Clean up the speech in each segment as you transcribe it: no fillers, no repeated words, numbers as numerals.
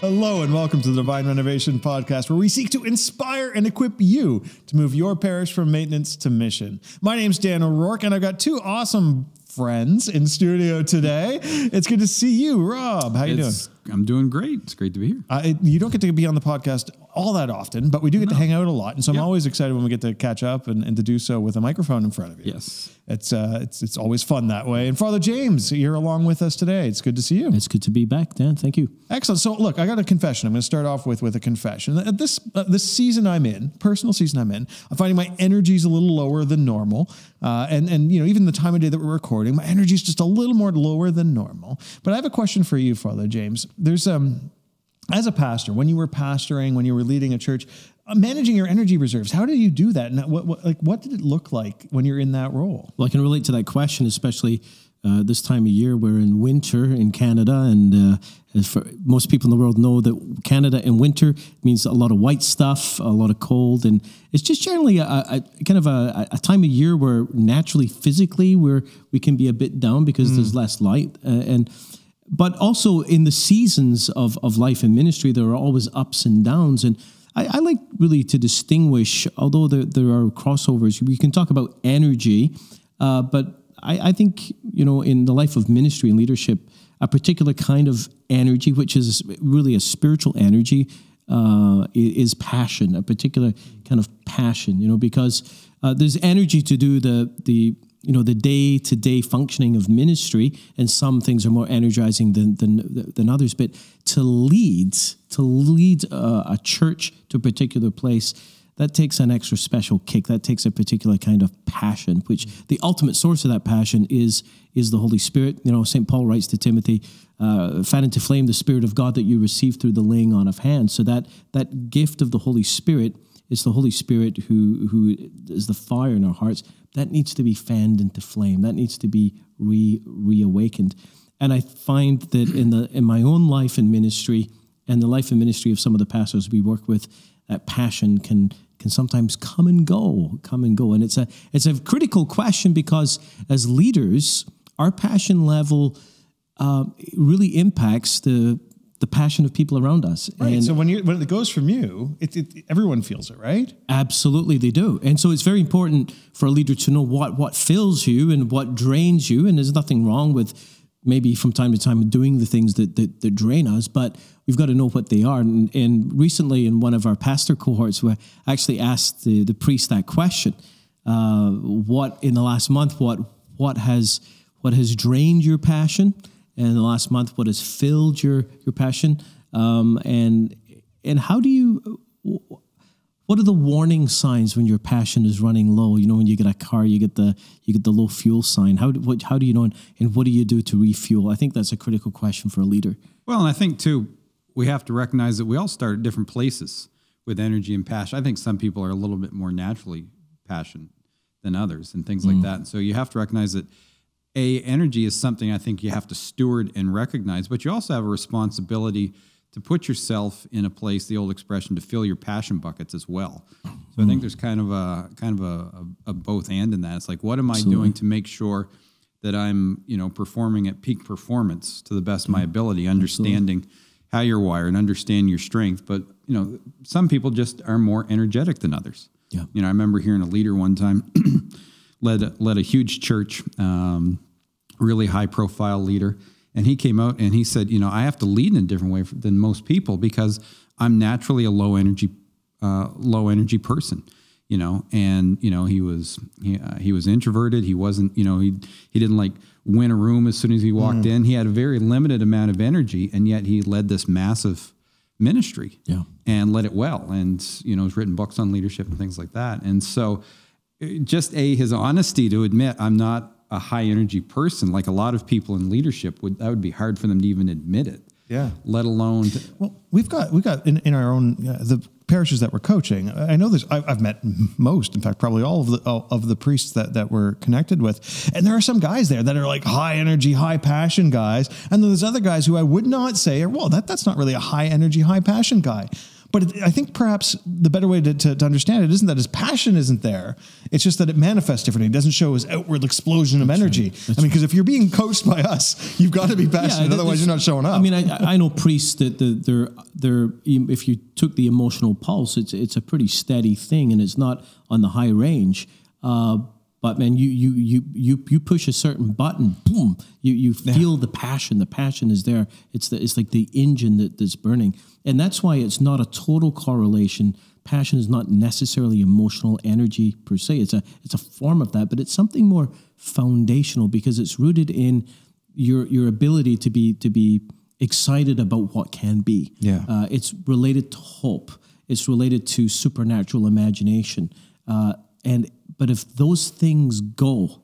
Hello and welcome to the Divine Renovation Podcast, where we seek to inspire and equip you to move your parish from maintenance to mission. My name's Dan O'Rourke, and I've got two awesome friends in studio today. It's good to see you, Rob. How you doing? I'm doing great. It's great to be here. You don't get to be on the podcast all that often, but we do get to hang out a lot. And so I'm always excited when we get to catch up and to do so with a microphone in front of you. Yes. It's always fun that way. And Father James, you're along with us today. It's good to see you. It's good to be back, Dan. Thank you. Excellent. So look, I got a confession. I'm going to start off with a confession. This season I'm in, personal season I'm in, I'm finding my energy's a little lower than normal. And you know, even the time of day that we're recording, my energy's just a little more lower than normal. But I have a question for you, Father James. There's as a pastor, when you were pastoring, when you were leading a church, managing your energy reserves, how did you do that? And what did it look like when you're in that role? Well, I can relate to that question, especially this time of year. We're in winter in Canada, and for most people in the world know that Canada in winter means a lot of white stuff, a lot of cold, and it's just generally a kind of a time of year where naturally, physically, we can be a bit down because there's less light, but also in the seasons of life and ministry, there are always ups and downs. And I like really to distinguish, although there are crossovers, we can talk about energy, but I think, you know, in the life of ministry and leadership, a particular kind of energy, which is really a spiritual energy, is passion, a particular kind of passion, you know, because there's energy to do the day-to-day functioning of ministry, and some things are more energizing than others. But to lead a church to a particular place, that takes an extra special kick. That takes a particular kind of passion, which the ultimate source of that passion is the Holy Spirit. You know, St. Paul writes to Timothy, fan into flame the Spirit of God that you receive through the laying on of hands. So that gift of the Holy Spirit is the Holy Spirit who is the fire in our hearts. That needs to be fanned into flame. That needs to be reawakened. And I find that in my own life and ministry, and the life and ministry of some of the pastors we work with, that passion can sometimes come and go. And it's a critical question, because as leaders, our passion level really impacts the passion of people around us. Right. And so when it goes from you, everyone feels it, right? Absolutely, they do. And so it's very important for a leader to know what fills you and what drains you. And there's nothing wrong with maybe from time to time doing the things that drain us, but we've got to know what they are. And recently in one of our pastor cohorts, we actually asked the priest that question, what in the last month, what has drained your passion? And in the last month, what has filled your passion? And how do you, what are the warning signs when your passion is running low? You know, when you get a car, you get the low fuel sign. How do you know, and what do you do to refuel? I think that's a critical question for a leader. Well, and I think too, we have to recognize that we all start at different places with energy and passion. I think some people are a little bit more naturally passionate than others and things like that. And so you have to recognize that energy is something I think you have to steward and recognize, but you also have a responsibility to put yourself in a place, the old expression, to fill your passion buckets as well. So I think there's kind of a both and in that. It's like, what am I doing to make sure that I'm, you know, performing at peak performance to the best of my ability, understanding how you're wired and understand your strength. But, you know, some people just are more energetic than others. Yeah. You know, I remember hearing a leader one time led a huge church, really high profile leader. And he came out and he said, you know, I have to lead in a different way than most people because I'm naturally a low energy person, you know. And you know, he was introverted. He wasn't, you know, he didn't like win a room as soon as he walked in. He had a very limited amount of energy, and yet he led this massive ministry and led it well. And you know, has written books on leadership and things like that. And so, just his honesty to admit, I'm not a high energy person, like a lot of people in leadership that would be hard for them to even admit it. Yeah. Let alone. Well, we've got in our own, the parishes that we're coaching. I know I've met most, in fact, probably all of the priests that we're connected with. And there are some guys there that are like high energy, high passion guys. And then there's other guys who I would not say, well, that's not really a high energy, high passion guy. But I think perhaps the better way to understand it isn't that his passion isn't there. It's just that it manifests differently. It doesn't show his outward explosion of energy. Right. I mean, because if you're being coached by us, you've got to be passionate. Otherwise, you're not showing up. I mean, I know priests that they're if you took the emotional pulse, it's a pretty steady thing, and it's not on the high range. But man, you push a certain button, boom, you feel the passion. The passion is there. It's like the engine that's burning, and that's why it's not a total correlation. Passion is not necessarily emotional energy per se. It's a form of that, but it's something more foundational because it's rooted in your ability to be excited about what can be. Yeah, it's related to hope. It's related to supernatural imagination, But if those things go,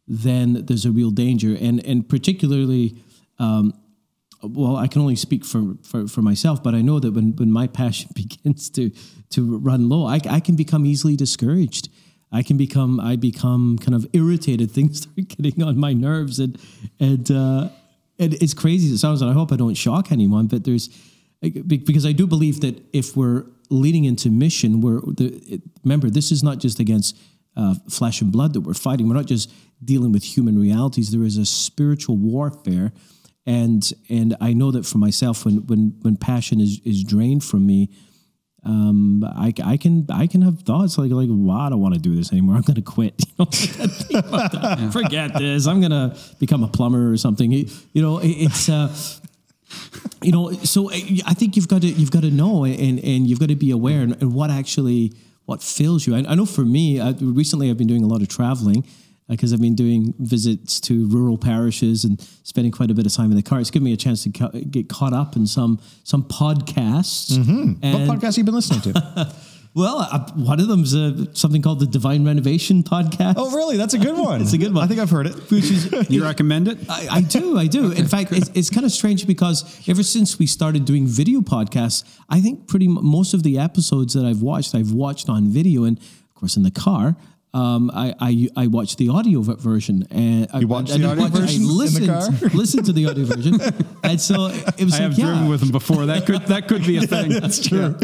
then there's a real danger. And particularly, I can only speak for myself, but I know that when my passion begins to run low, I can become easily discouraged. I become kind of irritated. Things start getting on my nerves, and it's crazy as it sounds, and I hope I don't shock anyone, but because I do believe that if we're leading into mission, remember, this is not just against flesh and blood that we're fighting. We're not just dealing with human realities. There is a spiritual warfare, and I know that for myself, when passion is drained from me, I can have thoughts like, wow, I don't want to do this anymore. I'm going to quit. Forget this. I'm going to become a plumber or something. It's. So I think you've got to know, and you've got to be aware, and what fills you. I know for me, recently I've been doing a lot of traveling because I've been doing visits to rural parishes and spending quite a bit of time in the car. It's given me a chance to get caught up in some podcasts. Mm-hmm. What podcasts have you been listening to? Well, one of them's something called the Divine Renovation Podcast. Oh, really? That's a good one. It's a good one. I think I've heard it. You recommend it? I do. In fact, it's kind of strange because ever since we started doing video podcasts, I think most of the episodes that I've watched on video, and of course in the car. I watched the audio version, and you watched the audio version in the car. Listened to the audio version, and so it was. I have driven with them before. That could be a thing. That's true.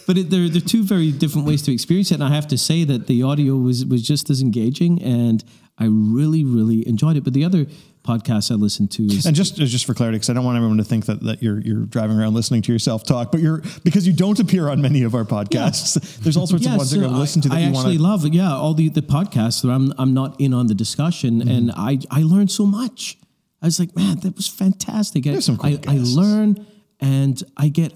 But they're two very different ways to experience it, and I have to say that the audio was just as engaging, and I really, really enjoyed it. But the other podcast I listened to is... And just for clarity, because I don't want everyone to think that you're driving around listening to yourself talk, but because you don't appear on many of our podcasts, there's all sorts of ones that I've listened to that you want to... I actually love all the podcasts where I'm not in on the discussion, and I learned so much. I was like, man, that was fantastic. There's some cool guests. I learn, and I get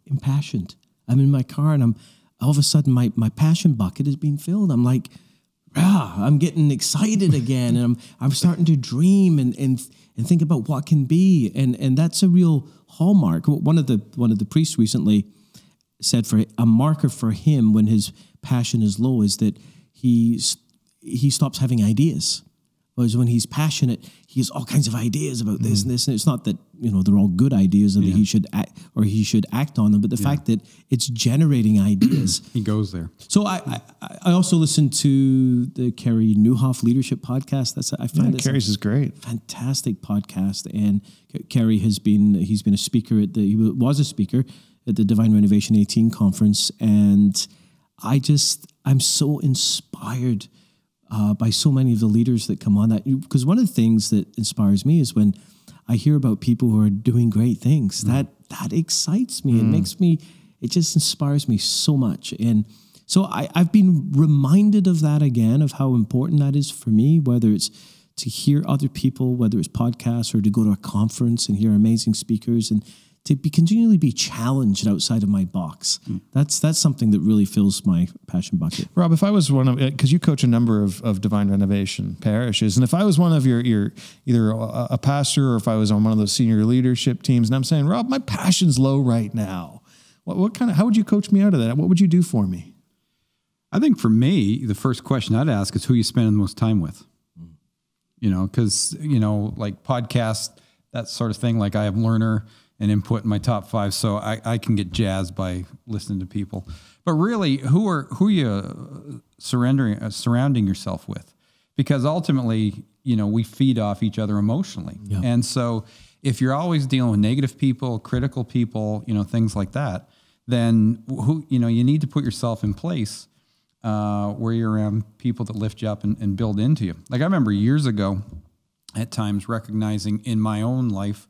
impassioned. I'm in my car, and all of a sudden my passion bucket is being filled. I'm like, I'm getting excited again, and I'm starting to dream and think about what can be, and that's a real hallmark. One of the priests recently said for a marker for him when his passion is low is that he stops having ideas. Whereas when he's passionate, he has all kinds of ideas about this and this, and it's not that they're all good ideas and that he should act on them, but the fact that it's generating ideas. He goes there. So I also listened to the Carrie Newhoff Leadership Podcast. I find Carrie's is great, fantastic podcast, and Carrie he's been a speaker he was a speaker at the Divine Renovation 18 conference, and I'm so inspired by so many of the leaders that come on that, because one of the things that inspires me is when I hear about people who are doing great things. That excites me. It just inspires me so much. And so I've been reminded of that again, of how important that is for me, whether it's to hear other people, whether it's podcasts or to go to a conference and hear amazing speakers, and to continually be challenged outside of my box. That's something that really fills my passion bucket. Rob, if I was one of, because you coach a number of Divine Renovation parishes, and if I was one of your either a pastor or if I was on one of those senior leadership teams, and I'm saying, Rob, my passion's low right now, how would you coach me out of that? What would you do for me? I think for me, the first question I'd ask is who you spend the most time with. Because like podcasts, that sort of thing. Like I have Learner and Input in my top 5, so I can get jazzed by listening to people. But really, who are you surrounding yourself with? Because ultimately, we feed off each other emotionally, and so If you're always dealing with negative people, critical people, things like that, then you need to put yourself in place where you're around people that lift you up and build into you. Like I remember years ago, at times recognizing in my own life,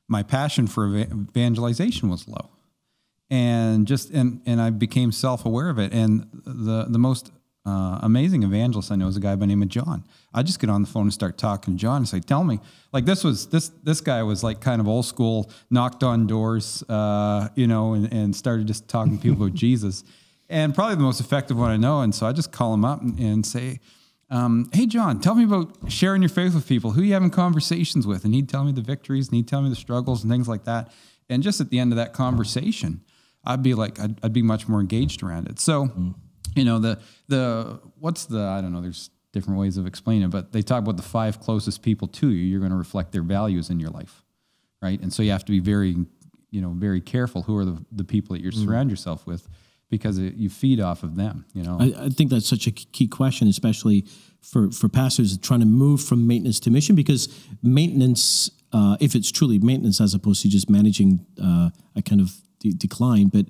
my passion for evangelization was low, and I became self-aware of it. And the most amazing evangelist I know is a guy by the name of John. I just get on the phone and start talking to John and say, tell me, like this guy was like kind of old school, knocked on doors, and started just talking to people about Jesus, and probably the most effective one I know. And so I just call him up and say, hey, John, tell me about sharing your faith with people. Who are you having conversations with? And he'd tell me the victories, and he'd tell me the struggles and things like that. And just at the end of that conversation, I'd be much more engaged around it. So, I don't know, there's different ways of explaining it, but they talk about the 5 closest people to you. You're going to reflect their values in your life, right? And so you have to be very, very careful who are the people that you surround yourself with, because you feed off of them, I think that's such a key question, especially for pastors trying to move from maintenance to mission, because maintenance, if it's truly maintenance as opposed to just managing a kind of decline, but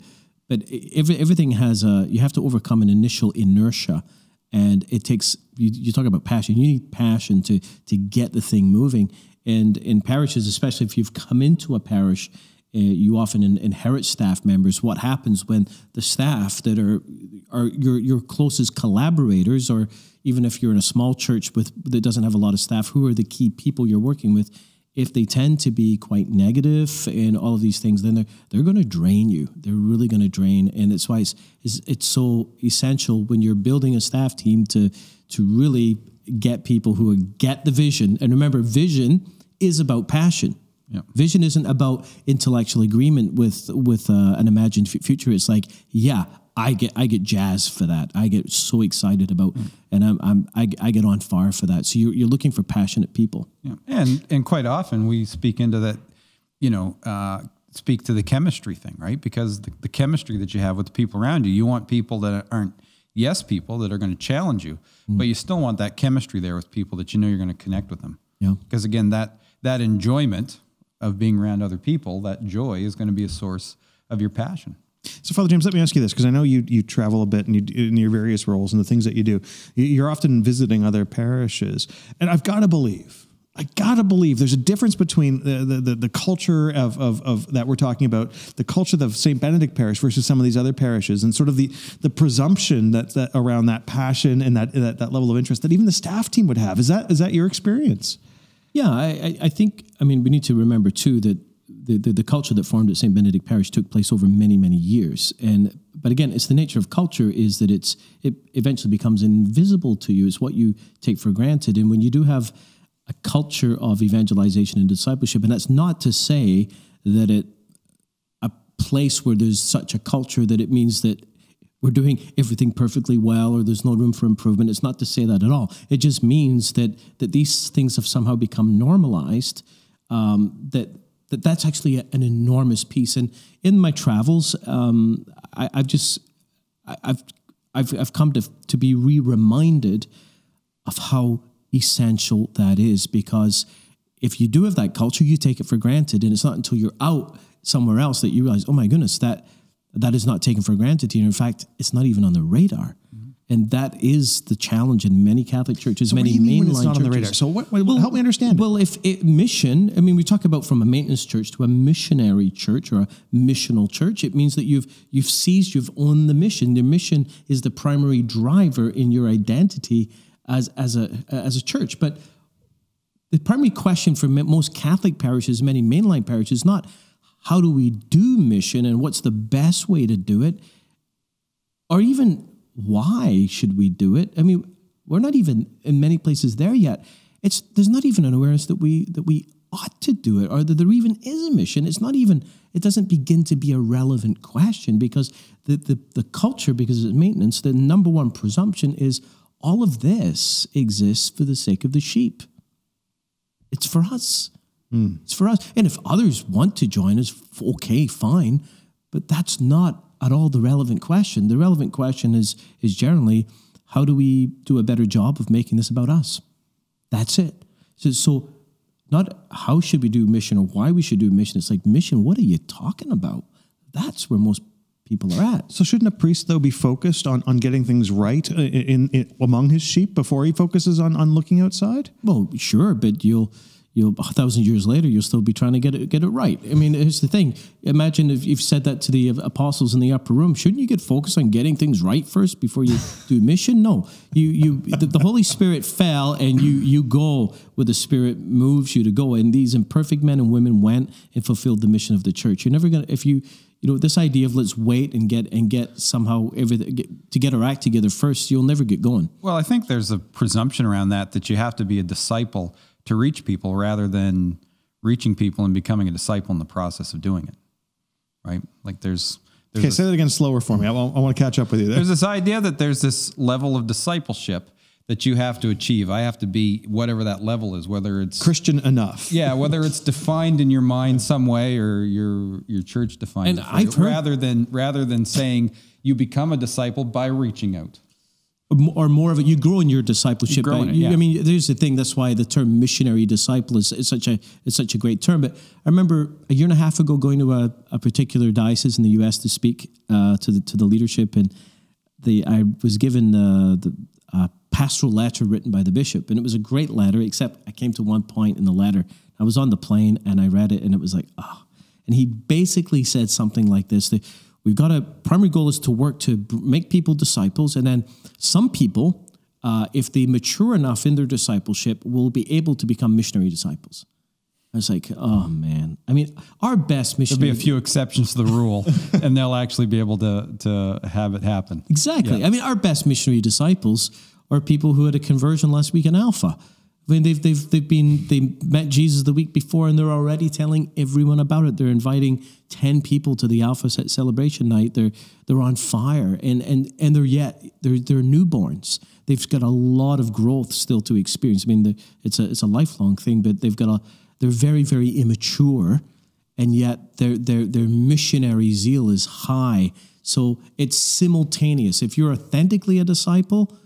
everything has you have to overcome an initial inertia, and it takes, you talk about passion, you need passion to get the thing moving. And in parishes, especially if you've come into a parish, you often inherit staff members. What happens when the staff that are your closest collaborators, or even if you're in a small church that doesn't have a lot of staff, who are the key people you're working with? If they tend to be quite negative and all of these things, then they're going to drain you. They're really going to drain, and that's why it's so essential when you're building a staff team to really get people who get the vision. And remember, vision is about passion. Yeah. Vision isn't about intellectual agreement with an imagined future. It's like, yeah, I get jazzed for that. I get so excited about, and I get on fire for that. So you're looking for passionate people. Yeah. And quite often we speak into that, speak to the chemistry thing, right? Because the chemistry that you have with the people around you, you want people that aren't yes people that are going to challenge you, but you still want that chemistry there with people that you're going to connect with them. Yeah. Because again, that enjoyment of being around other people, that joy is going to be a source of your passion. So, Father James, let me ask you this, because I know you travel a bit and you in your various roles and the things that you do. You're often visiting other parishes, and I've got to believe there's a difference between the culture of that we're talking about, the culture of Saint Benedict Parish versus some of these other parishes, and sort of the presumption that around that passion and that level of interest that even the staff team would have. Is that your experience? Yeah, I think, we need to remember too that the culture that formed at Saint Benedict Parish took place over many, many years. But again, it's the nature of culture is that it eventually becomes invisible to you. It's what you take for granted. And when you do have a culture of evangelization and discipleship, and that's not to say that a place where there's such a culture that it means that we're doing everything perfectly well or there's no room for improvement. It's not to say that at all. It just means that these things have somehow become normalized, that's actually an enormous piece. And in my travels, I've come to be reminded of how essential that is, because if you do have that culture, you take it for granted, and it's not until you're out somewhere else that you realize, oh my goodness, that is not taken for granted to you. In fact, it's not even on the radar. And that is the challenge in many Catholic churches, so many mainline churches. It's not churches. on the radar. So help me understand. Well, mission, we talk about from a maintenance church to a missionary church or a missional church. It means that you've owned the mission. The mission is the primary driver in your identity as a church. But the primary question for most Catholic parishes, many mainline parishes, is not how do we do mission and what's the best way to do it, or even why should we do it? We're not even in many places there yet. There's not even an awareness that we ought to do it, or that there even is a mission. It doesn't begin to be a relevant question, because the culture, because it's maintenance, the number one presumption is all of this exists for the sake of the sheep. It's for us. It's for us. And if others want to join us, okay, fine. But that's not at all the relevant question. The relevant question is generally, how do we do a better job of making this about us? That's it. So not how should we do mission or why we should do mission. It's like, mission, what are you talking about? That's where most people are at. So shouldn't a priest, though, be focused on getting things right among his sheep before he focuses on looking outside? Well, sure, but you'll 1,000 years later, you'll still be trying to get it right. I mean, here's the thing. Imagine if you've said that to the apostles in the upper room. Shouldn't you get focused on getting things right first before you do mission? No. The Holy Spirit fell, and you go where the Spirit moves you to go. And these imperfect men and women went and fulfilled the mission of the church. You're never going to, if you this idea of let's wait and get somehow everything to get our act together first, you'll never get going. Well, I think there's a presumption around that you have to be a disciple to reach people rather than reaching people and becoming a disciple in the process of doing it, right? Like there's okay, say that again slower for me. I want to catch up with you there. There's this idea that there's this level of discipleship that you have to achieve. I have to be whatever that level is, whether it's Christian enough. Yeah, whether it's defined in your mind some way or your church defined it for you, rather than saying you become a disciple by reaching out. Or more of it, you grow in your discipleship. I mean, there's the thing. That's why the term missionary disciple is such a great term. But I remember a year and a half ago going to a particular diocese in the U.S. to speak to the leadership, and I was given a pastoral letter written by the bishop, and it was a great letter. Except I came to one point in the letter. I was on the plane and I read it, and it was like, And he basically said something like this: that we've got a primary goal is to work to make people disciples, and then some people, if they mature enough in their discipleship, will be able to become missionary disciples. I was like, oh man! I mean, our best missionary. There'll be a few exceptions to the rule, and they'll actually be able to have it happen. Exactly. Yeah. I mean, our best missionary disciples are people who had a conversion last week in Alpha. I mean, they met Jesus the week before, and they're already telling everyone about it. They're inviting 10 people to the Alpha celebration night. They're on fire, and they're newborns. They've got a lot of growth still to experience. I mean, it's a lifelong thing, but they're very, very immature, and yet their missionary zeal is high. So it's simultaneous. If you're authentically a disciple,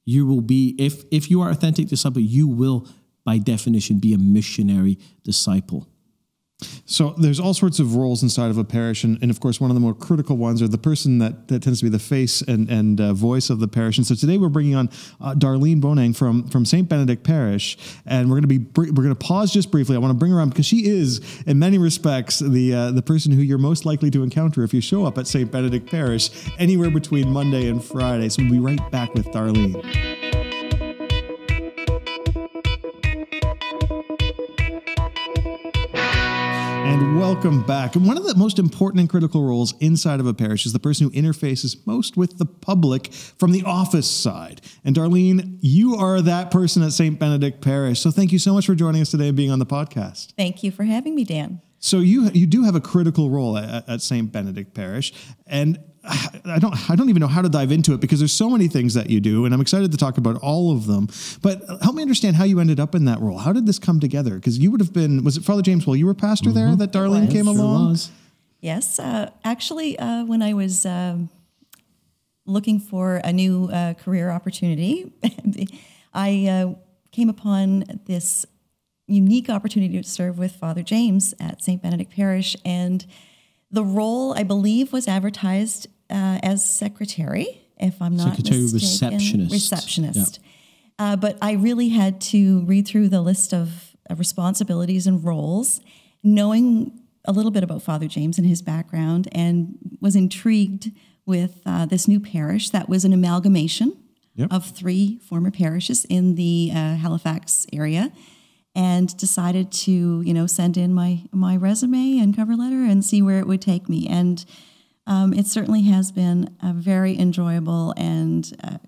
you will be, if you are an authentic disciple, you will, by definition, be a missionary disciple. So there's all sorts of roles inside of a parish, and of course, one of the more critical ones are the person that tends to be the face and voice of the parish. And so today we're bringing on Darlene Bonang from Saint Benedict Parish, and we're going to pause just briefly. I want to bring her on because she is, in many respects, the person who you're most likely to encounter if you show up at Saint Benedict Parish anywhere between Monday and Friday. So we'll be right back with Darlene. And welcome back. And one of the most important and critical roles inside of a parish is the person who interfaces most with the public from the office side. And Darlene, you are that person at Saint Benedict Parish. So thank you so much for joining us today and being on the podcast. Thank you for having me, Dan. So you do have a critical role at Saint Benedict Parish, and I don't even know how to dive into it because there's so many things that you do, and I'm excited to talk about all of them. But help me understand how you ended up in that role. How did this come together? Because you would have been, was it Father James while you were pastor there that Darlene came along? Yes, actually, when I was looking for a new career opportunity, I came upon this unique opportunity to serve with Father James at Saint Benedict Parish, and the role, I believe, was advertised as secretary, if I'm not mistaken. Receptionist. Yeah. But I really had to read through the list of responsibilities and roles, knowing a little bit about Father James and his background, and was intrigued with this new parish that was an amalgamation of 3 former parishes in the Halifax area, and decided to, send in my resume and cover letter and see where it would take me. And it certainly has been a very enjoyable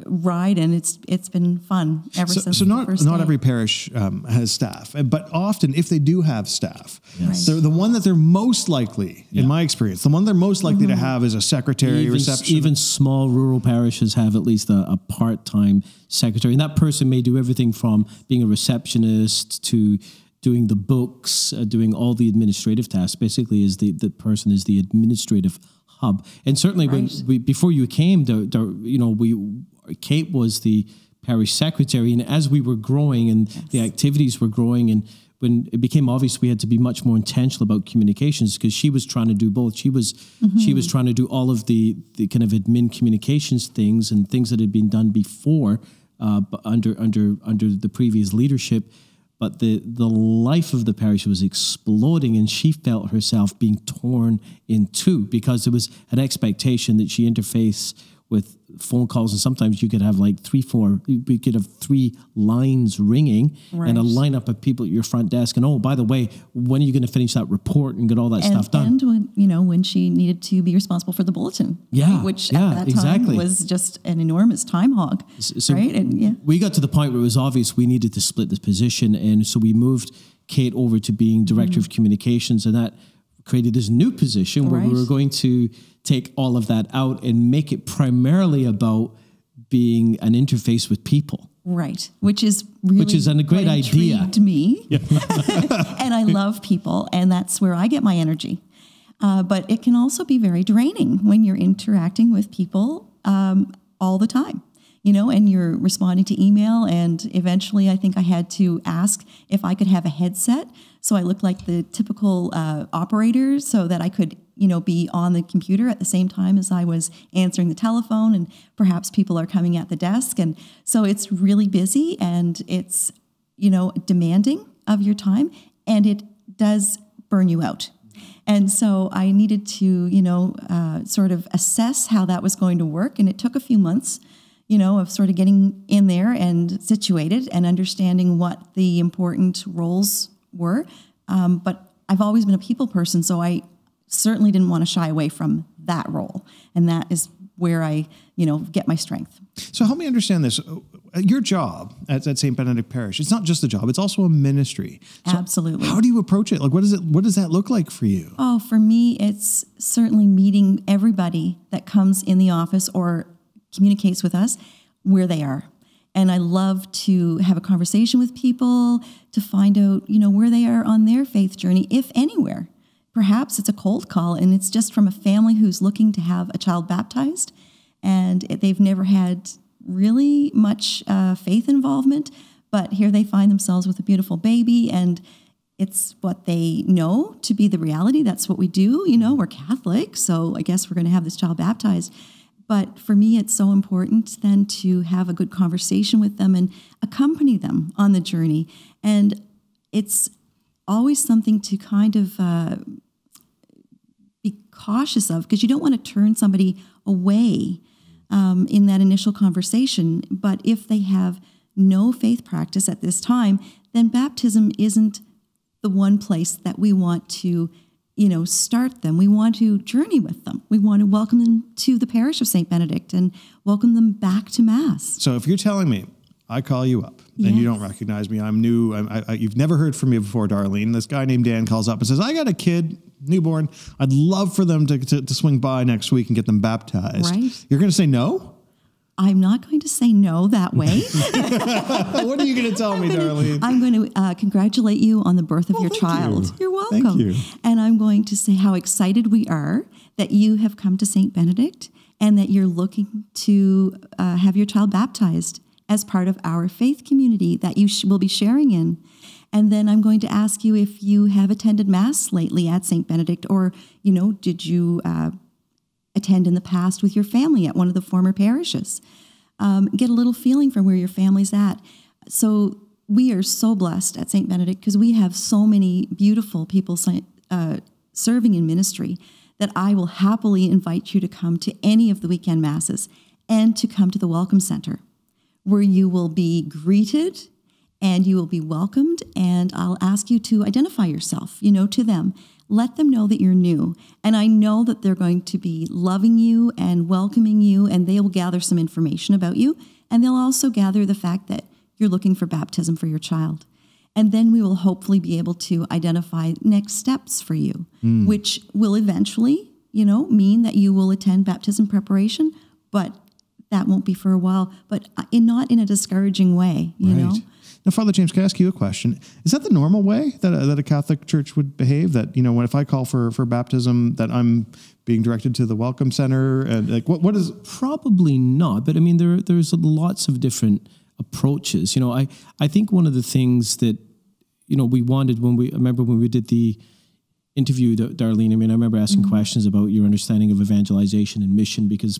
ride, and it's been fun ever since. So not every parish has staff, but often if they do have staff, the one that they're most likely, in my experience, the one they're most likely to have is a secretary, receptionist. Even small rural parishes have at least a part-time secretary, and that person may do everything from being a receptionist to doing the books, doing all the administrative tasks. Basically, is the person is the administrative hub. And certainly before you came, Kate was the parish secretary, and as we were growing and the activities were growing, and when it became obvious we had to be much more intentional about communications, because she was trying to do both. She was trying to do all of the kind of admin communications things and things that had been done before under the previous leadership. But the life of the parish was exploding, and she felt herself being torn in two, because there was an expectation that she interface with phone calls, and sometimes you could have like we could have 3 lines ringing and a lineup of people at your front desk. And, oh, by the way, when are you going to finish that report and get all that stuff done? And when she needed to be responsible for the bulletin, which at that time was just an enormous time hog, right? And we got to the point where it was obvious we needed to split the position, and so we moved Kate over to being director of communications, and that created this new position where we were going to take all of that out and make it primarily about being an interface with people. Right, which is a great idea. Intrigued me, and I love people, and that's where I get my energy. But it can also be very draining when you're interacting with people all the time, and you're responding to email. And eventually, I think I had to ask if I could have a headset, so I looked like the typical operator, so that I could, be on the computer at the same time as I was answering the telephone, and perhaps people are coming at the desk. And so it's really busy, and it's, demanding of your time, and it does burn you out. And so I needed to, sort of assess how that was going to work. And it took a few months, of sort of getting in there and situated and understanding what the important roles were. But I've always been a people person, so I certainly didn't want to shy away from that role. And that is where I, get my strength. So help me understand this. Your job at Saint Benedict Parish, it's not just a job, it's also a ministry. So absolutely. How do you approach it? Like, what does that look like for you? Oh, for me, it's certainly meeting everybody that comes in the office or communicates with us where they are. And I love to have a conversation with people to find out, where they are on their faith journey, if anywhere. Perhaps it's a cold call, and it's just from a family who's looking to have a child baptized, and they've never had really much faith involvement, but here they find themselves with a beautiful baby, and it's what they know to be the reality. That's what we do. We're Catholic, so I guess we're going to have this child baptized. But for me, it's so important then to have a good conversation with them and accompany them on the journey. And it's always something to kind of be cautious of, because you don't want to turn somebody away in that initial conversation. But if they have no faith practice at this time, then baptism isn't the one place that we want to start them. We want to journey with them. We want to welcome them to the parish of Saint Benedict and welcome them back to Mass. So if you're telling me, I call you up and you don't recognize me, I'm new, you've never heard from me before, Darlene. This guy named Dan calls up and says, I got a kid, newborn. I'd love for them to swing by next week and get them baptized. Right. You're going to say no? I'm not going to say no that way. What are you going to tell me, Darlene? I'm going to congratulate you on the birth of your child. You're welcome. Thank you. And I'm going to say how excited we are that you have come to Saint Benedict and that you're looking to have your child baptized as part of our faith community that you will be sharing in. And then I'm going to ask you if you have attended Mass lately at Saint Benedict, or, did you attend in the past with your family at one of the former parishes. Get a little feeling for where your family's at. So we are so blessed at Saint Benedict because we have so many beautiful people serving in ministry that I will happily invite you to come to any of the weekend Masses and to come to the Welcome Center, where you will be greeted and you will be welcomed. And I'll ask you to identify yourself, to them. Let them know that you're new. And I know that they're going to be loving you and welcoming you, and they will gather some information about you. And they'll also gather the fact that you're looking for baptism for your child. And then we will hopefully be able to identify next steps for you, which will eventually, mean that you will attend baptism preparation, but that won't be for a while, but not in a discouraging way, you know? Now, Father James, can I ask you a question? Is that the normal way that a Catholic church would behave? That, when if I call for baptism, that I'm being directed to the Welcome Center? And what is... Probably not, but I mean, there's lots of different approaches. I think one of the things that we wanted I remember when we did the interview, Darlene, I remember asking questions about your understanding of evangelization and mission, because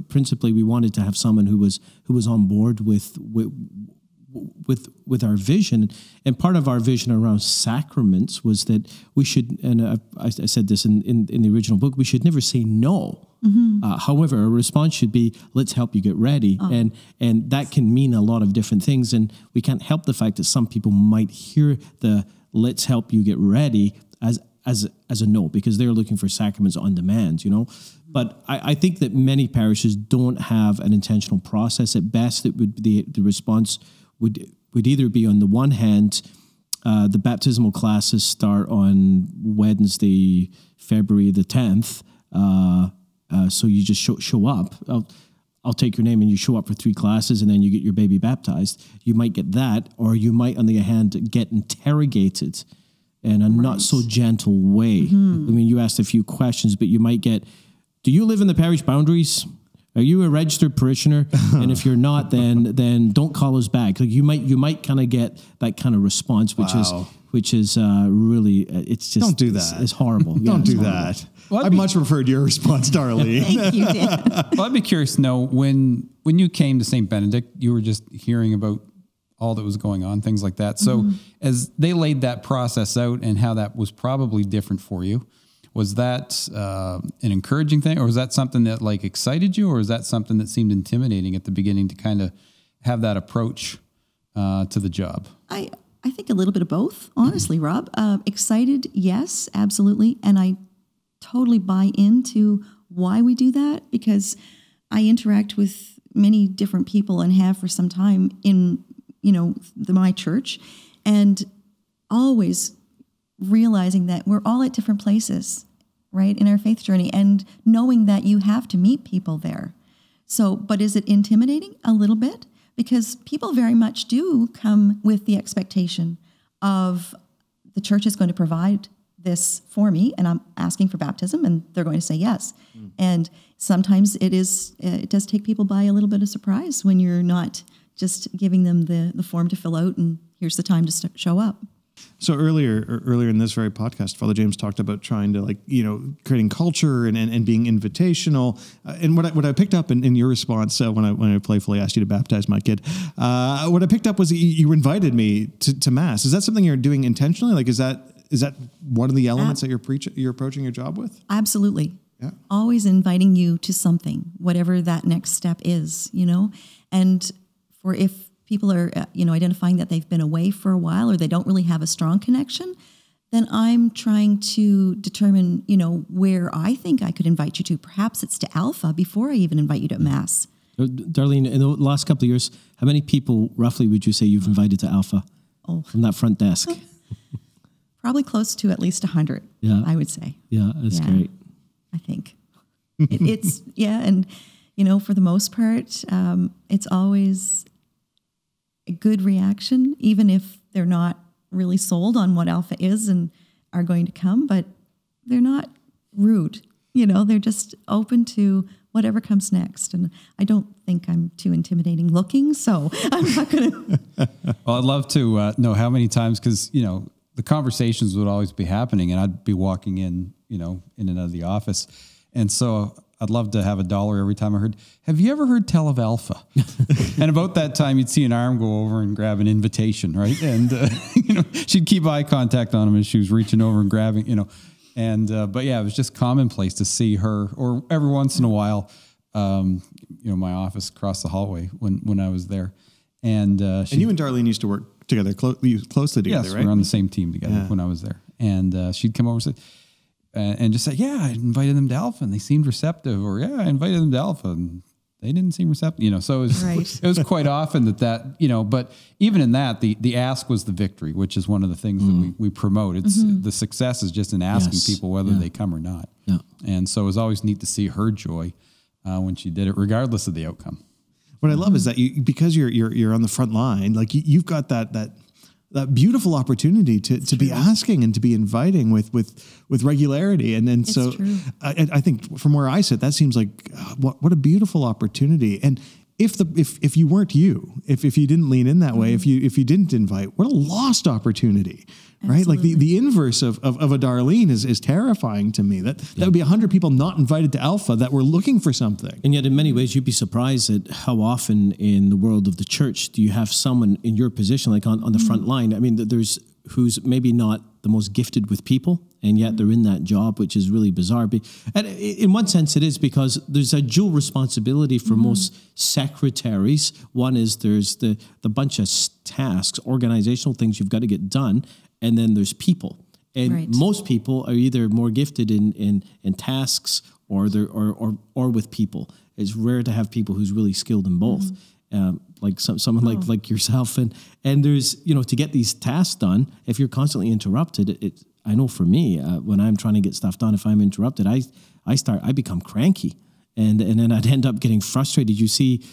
principally we wanted to have someone who was on board with our vision. And part of our vision around sacraments was that we should, and I said this in the original book, we should never say no. However, a response should be, let's help you get ready. And that can mean a lot of different things. And we can't help the fact that some people might hear the let's help you get ready as a no, because they're looking for sacraments on demand, But I think that many parishes don't have an intentional process. At best, it would the response would either be, on the one hand, the baptismal classes start on Wednesday, February the 10th. So you just show up. I'll take your name and you show up for 3 classes and then you get your baby baptized. You might get that, or you might, on the other hand, get interrogated in a not so gentle way. You asked a few questions, but you might get, do you live in the parish boundaries? Are you a registered parishioner? And if you're not, then don't call us back. Like you might kind of get that kind of response, which is really, it's just, don't do that. It's horrible. Don't do that. Well, I much preferred your response, Darlene. Thank you, Dan. Well, I'd be curious to know, when you came to Saint Benedict, you were just hearing about all that was going on, things like that. So as they laid that process out and how that was probably different for you, was that an encouraging thing, or was that something that excited you, or is that something that seemed intimidating at the beginning to kind of have that approach to the job? I think a little bit of both, honestly, Rob. Excited, yes, absolutely. And I totally buy into why we do that, because I interact with many different people and have for some time in, my church, and always realizing that we're all at different places, right, in our faith journey, and knowing that you have to meet people there. So, but is it intimidating? A little bit, because people very much do come with the expectation of the church is going to provide this for me, and I'm asking for baptism, and they're going to say yes. And sometimes it does take people by a little bit of surprise when you're not just giving them the form to fill out and here's the time to show up. So earlier in this very podcast, Father James talked about trying to creating culture and being invitational. And what I picked up in your response when I playfully asked you to baptize my kid, what I picked up was you invited me to Mass. Is that something you're doing intentionally? Is that one of the elements that you're approaching your job with? Absolutely. Yeah. Always inviting you to something, whatever that next step is, and for if people are, identifying that they've been away for a while or they don't really have a strong connection, then I'm trying to determine, where I think I could invite you to. Perhaps it's to Alpha before I even invite you to Mass. Darlene, in the last couple of years, how many people roughly would you say you've invited to Alpha from that front desk? Probably close to at least 100, I would say. Yeah, that's great. I think. It's, and, for the most part, it's always a good reaction, even if they're not really sold on what Alpha is and are going to come, but they're not rude. They're just open to whatever comes next. And I don't think I'm too intimidating looking, so I'm not going to. Well, I'd love to know how many times, because, the conversations would always be happening and I'd be walking in, in and out of the office. And so I'd love to have $1 every time I heard, have you ever heard tell of Alpha? And about that time, you'd see an arm go over and grab an invitation, right? And, she'd keep eye contact on him as she was reaching over and grabbing, And, but yeah, it was just commonplace to see her, or every once in a while, my office across the hallway when I was there. And you and Darlene used to work together, closely together, yes, right? We were on the same team together when I was there. And she'd come over and just say, yeah, I invited them to Alpha and they seemed receptive, or I invited them to Alpha and they didn't seem receptive, so it was, It was quite often that, but even in that, the ask was the victory, which is one of the things that we promote. It's the success is just in asking people whether they come or not. Yeah. And so it was always neat to see her joy when she did it, regardless of the outcome. What I love is that because you're on the front line, you've got that beautiful opportunity to be asking and to be inviting with regularity, and so I think from where I sit, that seems like what a beautiful opportunity. And if you weren't you, if you didn't lean in that way, if you didn't invite, what a lost opportunity. Right? Absolutely. Like the inverse of a Darlene is terrifying to me. That would be 100 people not invited to Alpha that were looking for something. And yet in many ways, you'd be surprised at how often in the world of the church do you have someone in your position, like on the front line. I mean, there's who's maybe not the most gifted with people, and yet they're in that job, which is really bizarre. And in one sense, it is because there's a dual responsibility for most secretaries. One is there's the bunch of tasks, organizational things you've got to get done, and then there's people. And most people are either more gifted in tasks or with people. It's rare to have people who's really skilled in both. Like someone like yourself, and there's to get these tasks done. If you're constantly interrupted, I know for me when I'm trying to get stuff done, if I'm interrupted, I become cranky, and then I'd end up getting frustrated. You see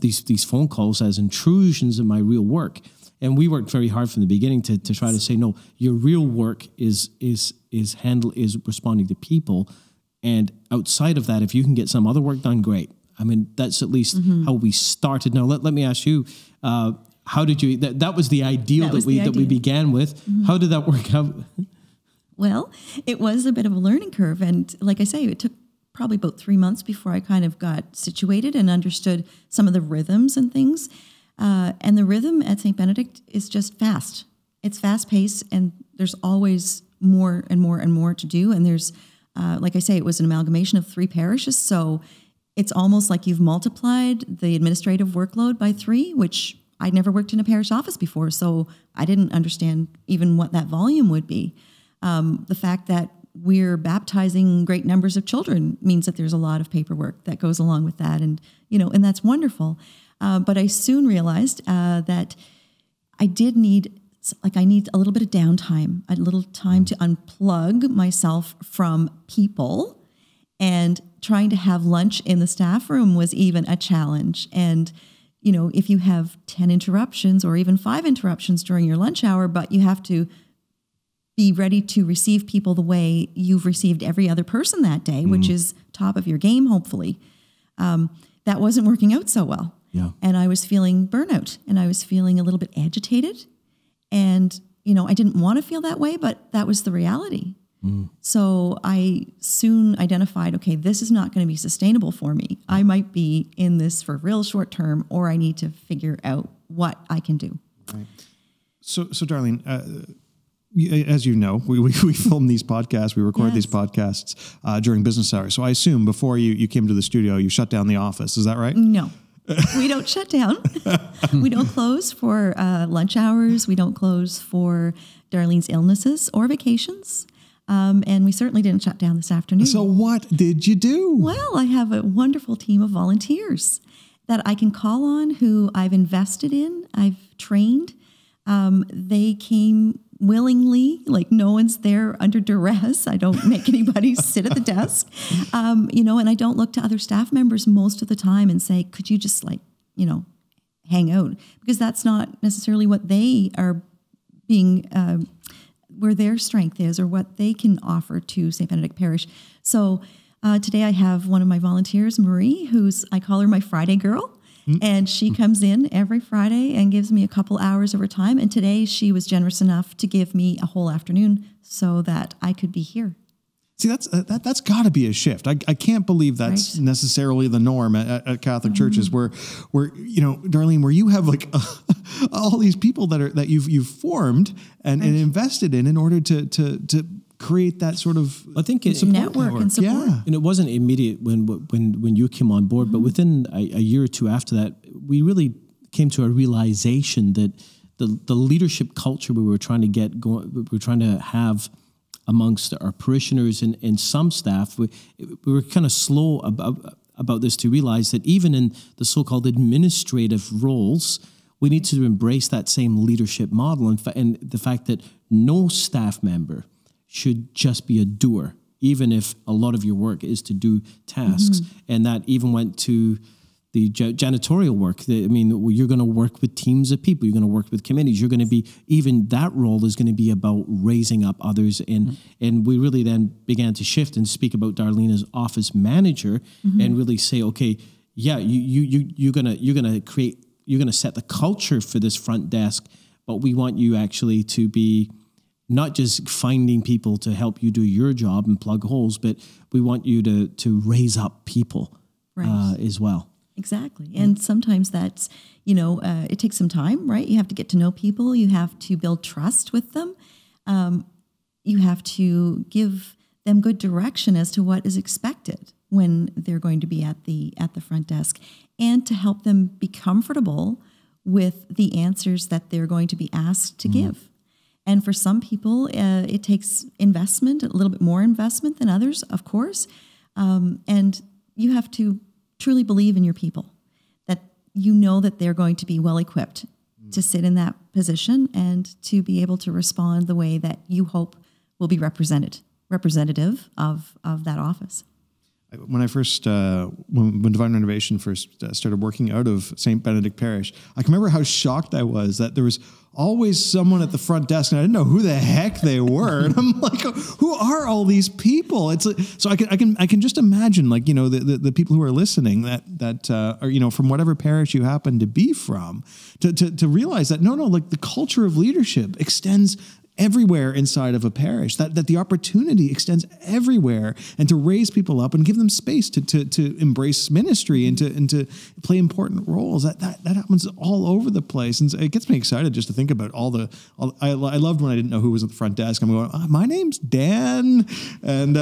these phone calls as intrusions in my real work, and we worked very hard from the beginning to try to say no. Your real work is responding to people, and outside of that, if you can get some other work done, great. I mean, that's at least how we started. Now, let me ask you, how did you? That was the ideal that we began with. How did that work out? Well, it was a bit of a learning curve, and like I say, it took probably about 3 months before I kind of got situated and understood some of the rhythms and things. And the rhythm at Saint Benedict is just fast. It's fast paced, and there's always more and more and more to do. And there's, like I say, it was an amalgamation of 3 parishes, so it's almost like you've multiplied the administrative workload by 3, which I'd never worked in a parish office before, so I didn't understand even what that volume would be. The fact that we're baptizing great numbers of children means that there's a lot of paperwork that goes along with that, and and that's wonderful. But I soon realized that I need a little bit of downtime, a little time to unplug myself from people. And trying to have lunch in the staff room was even a challenge. And, if you have 10 interruptions or even 5 interruptions during your lunch hour, but you have to be ready to receive people the way you've received every other person that day, which is top of your game, hopefully, that wasn't working out so well. Yeah. And I was feeling burnout, and I was feeling a little bit agitated. And, I didn't want to feel that way, but that was the reality. So I soon identified, okay, this is not going to be sustainable for me. I might be in this for real short term, or I need to figure out what I can do. Right. So Darlene, as you know, we film these podcasts, we record these podcasts during business hours. So I assume before you came to the studio, you shut down the office. Is that right? No. We don't shut down. We don't close for lunch hours. We don't close for Darlene's illnesses or vacations. And we certainly didn't shut down this afternoon. So what did you do? Well, I have a wonderful team of volunteers that I can call on who I've invested in, I've trained. They came willingly, like no one's there under duress. I don't make anybody sit at the desk, and I don't look to other staff members most of the time and say, could you just hang out? Because that's not necessarily what they are being where their strength is or what they can offer to Saint Benedict Parish. So today I have one of my volunteers, Marie, I call her my Friday girl. And she comes in every Friday and gives me a couple hours of her time. And today she was generous enough to give me a whole afternoon so that I could be here. See, that's got to be a shift. I can't believe that's necessarily the norm at Catholic churches, where Darlene, where you have like all these people that you've formed and invested in order to create that sort of I think it's network and support. Yeah. And it wasn't immediate when you came on board, but within a year or two after that, we really came to a realization that the leadership culture we were trying to get going, we were trying to have amongst our parishioners and some staff, we were kind of slow about this to realize that even in the so-called administrative roles, we need to embrace that same leadership model and the fact that no staff member should just be a doer, even if a lot of your work is to do tasks. And that even went to the janitorial work. You're going to work with teams of people. You're going to work with committees. You're going to be, even that role is going to be about raising up others. And we really then began to shift and speak about Darlene as office manager and really say, okay, you're gonna set the culture for this front desk, but we want you actually to be not just finding people to help you do your job and plug holes, but we want you to raise up people as well. Exactly. And sometimes that's, it takes some time, right? You have to get to know people. You have to build trust with them. You have to give them good direction as to what is expected when they're going to be at the front desk, and to help them be comfortable with the answers that they're going to be asked to give. And for some people, it takes investment, a little bit more investment than others, of course. And you have to truly believe in your people, that you know that they're going to be well equipped to sit in that position and to be able to respond the way that you hope will be representative of that office. When I first, when Divine Renovation first started working out of Saint Benedict Parish, I can remember how shocked I was that there was always someone at the front desk, and I didn't know who the heck they were. And I'm like, who are all these people? It's like, so I can just imagine, like, the people who are listening that are, from whatever parish you happen to be from, to realize that like the culture of leadership extends everywhere inside of a parish, that the opportunity extends everywhere, and to raise people up and give them space to embrace ministry and to play important roles. That happens all over the place. And it gets me excited just to think about I loved when I didn't know who was at the front desk. I'm going, my name's Dan. And,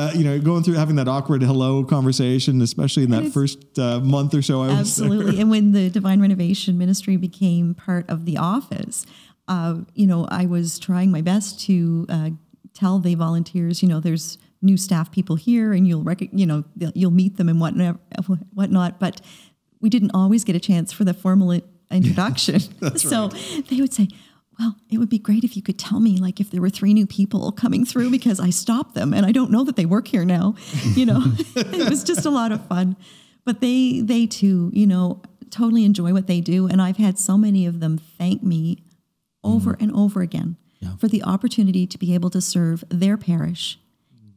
going through having that awkward hello conversation, especially in that first month or so. Absolutely. And when the Divine Renovation Ministry became part of the office, I was trying my best to tell the volunteers, there's new staff people here, and you'll meet them and whatnot. But we didn't always get a chance for the formal introduction. So they would say, well, it would be great if you could tell me, like, if there were 3 new people coming through, because I stopped them and I don't know that they work here now. It was just a lot of fun. But they too, totally enjoy what they do. And I've had so many of them thank me over and over again for the opportunity to be able to serve their parish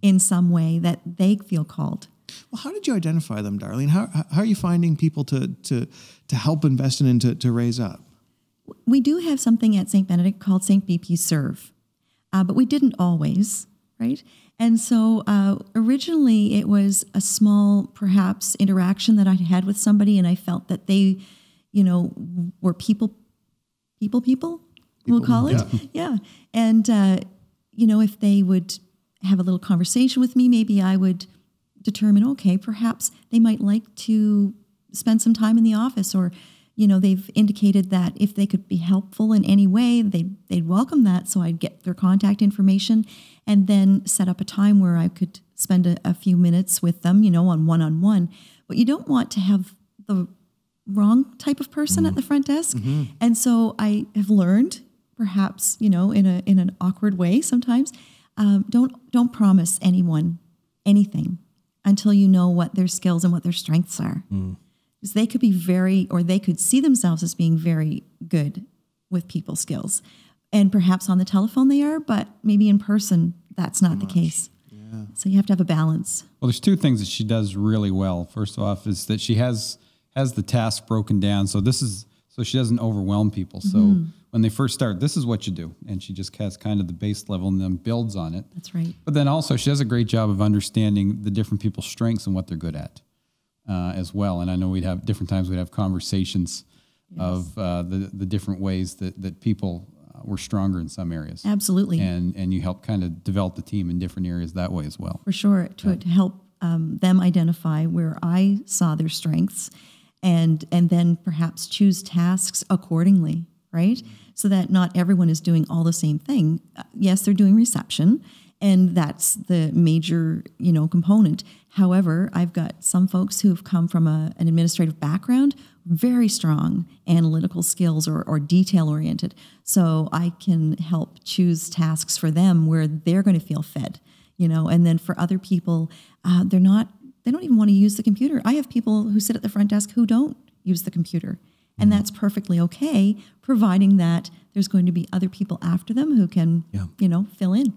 in some way that they feel called. Well, how did you identify them, Darlene? How are you finding people to help invest in and to raise up? We do have something at Saint Benedict called Saint BP Serve, but we didn't always, right? And so originally it was a small, perhaps, interaction that I had with somebody, and I felt that they, were people, we'll call it. Yeah. And, if they would have a little conversation with me, maybe I would determine, okay, perhaps they might like to spend some time in the office, or, they've indicated that if they could be helpful in any way, they'd welcome that. So I'd get their contact information and then set up a time where I could spend a few minutes with them, on one-on-one. But you don't want to have the wrong type of person at the front desk. And so I have learned, perhaps, in an awkward way sometimes, don't promise anyone anything until you know what their skills and what their strengths are. Because they could be they could see themselves as being very good with people skills. And perhaps on the telephone they are, but maybe in person, that's not the case. Yeah. So you have to have a balance. Well, there's 2 things that she does really well. First off is that she has the task broken down. So she doesn't overwhelm people. So when they first start, this is what you do. And she just has kind of the base level and then builds on it. That's right. But then also she does a great job of understanding the different people's strengths and what they're good at as well. And I know we'd have conversations of the different ways that people were stronger in some areas. Absolutely. And you help kind of develop the team in different areas that way as well. For sure. To help them identify where I saw their strengths, and then perhaps choose tasks accordingly, right? So that not everyone is doing all the same thing. Yes, they're doing reception, and that's the major, component. However, I've got some folks who have come from an administrative background, very strong analytical skills or detail-oriented. So I can help choose tasks for them where they're going to feel fed, and then for other people, they don't even want to use the computer. I have people who sit at the front desk who don't use the computer. And that's perfectly okay, providing that there's going to be other people after them who can, fill in.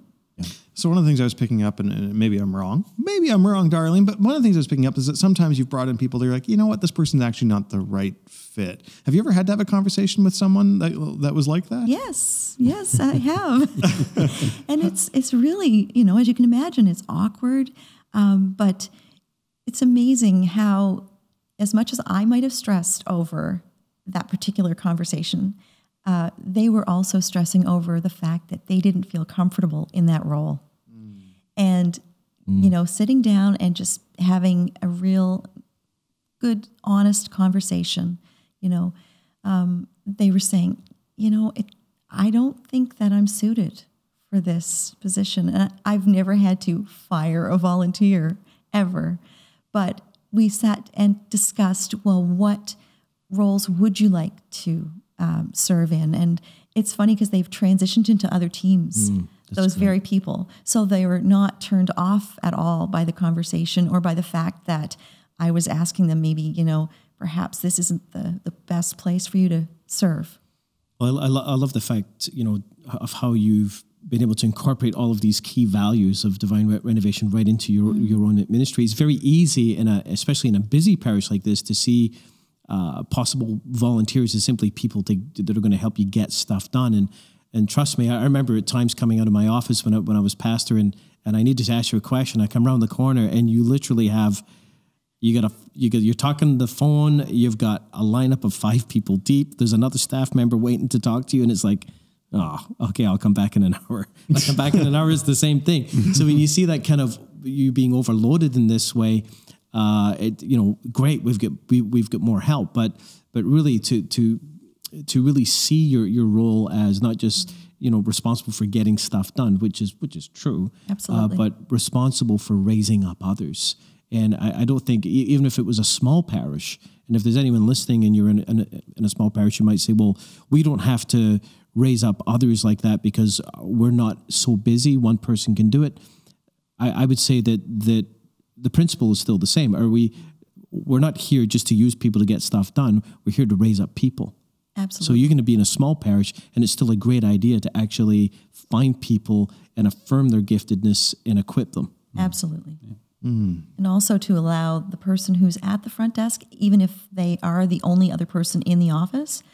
So one of the things I was picking up, and maybe I'm wrong, Darlene, but one of the things I was picking up is that sometimes you've brought in people that are like, you know what, this person's actually not the right fit. Have you ever had to have a conversation with someone that was like that? Yes, I have. And it's really, as you can imagine, it's awkward, but it's amazing how, as much as I might have stressed over that particular conversation, they were also stressing over the fact that they didn't feel comfortable in that role. And, sitting down and just having a real good, honest conversation, they were saying, I don't think that I'm suited for this position. And I've never had to fire a volunteer ever, but we sat and discussed, well, what roles would you like to serve in? And it's funny because they've transitioned into other teams, those very people. So they were not turned off at all by the conversation or by the fact that I was asking them maybe, perhaps this isn't the best place for you to serve. Well, I love the fact, of how you've been able to incorporate all of these key values of divine renovation right into your own ministry. It's very easy, especially in a busy parish like this, to see possible volunteers as simply people that are going to help you get stuff done. And trust me, I remember at times coming out of my office when I was pastor and I needed to ask you a question. I come around the corner and you literally have, you're talking on the phone. You've got a lineup of 5 people deep. There's another staff member waiting to talk to you, and it's like, oh, okay, I'll come back in an hour. I'll come back in an hour is the same thing. So when you see that kind of you being overloaded in this way, great, we've got more help, but really to really see your role as not just responsible for getting stuff done, which is true, absolutely, but responsible for raising up others. And I don't think, even if it was a small parish, and if there's anyone listening and you're in a small parish, you might say, well, we don't have to raise up others like that because we're not so busy. One person can do it. I would say that the principle is still the same. We're not here just to use people to get stuff done. We're here to raise up people. Absolutely. So you're going to be in a small parish, and it's still a great idea to actually find people and affirm their giftedness and equip them. Absolutely. Yeah. And also to allow the person who's at the front desk, even if they are the only other person in the office,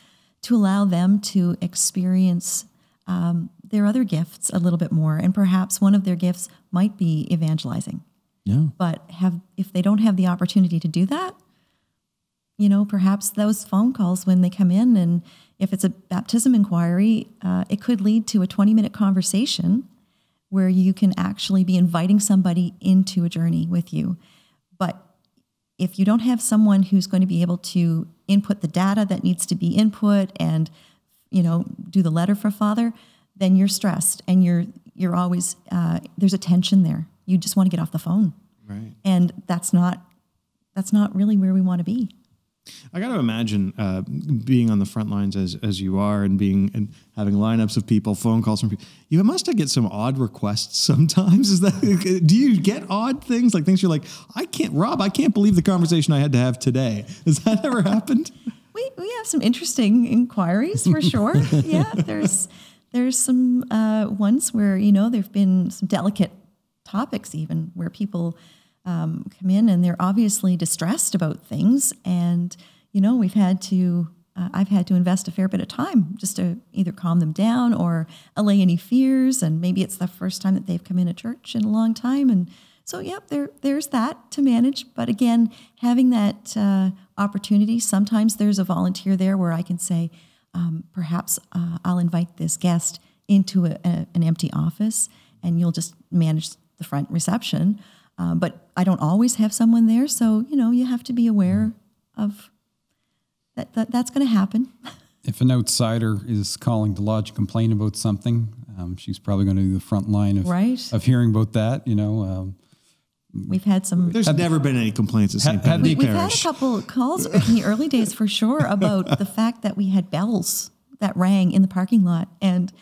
to allow them to experience their other gifts a little bit more. And perhaps one of their gifts might be evangelizing. Yeah. But if they don't have the opportunity to do that, perhaps those phone calls when they come in, and if it's a baptism inquiry, it could lead to a 20-minute conversation where you can actually be inviting somebody into a journey with you. But if you don't have someone who's going to be able to input the data that needs to be input and, do the letter for Father, then you're stressed and you're always, there's a tension there. You just want to get off the phone. Right. And that's not really where we want to be. I got to imagine being on the front lines as you are, and having lineups of people, phone calls from people. You must have get some odd requests sometimes. Do you get odd things, like things you're like, I can't believe the conversation I had to have today. Has that ever happened? We have some interesting inquiries for sure. Yeah, there's some ones where there've been some delicate topics even where people come in and they're obviously distressed about things, and I've had to invest a fair bit of time just to either calm them down or allay any fears, and maybe it's the first time that they've come in a church in a long time, and so there's that to manage. But again, having that opportunity, sometimes there's a volunteer there where I can say, perhaps I'll invite this guest into an empty office, and you'll just manage the front reception. But I don't always have someone there, so you have to be aware of that. That's going to happen. If an outsider is calling to lodge a complaint about something, she's probably going to do the front line of hearing about that. We've had some. There's never been any complaints at Saint Benedict Parish. We've had a couple calls in the early days for sure about the fact that we had bells that rang in the parking lot, and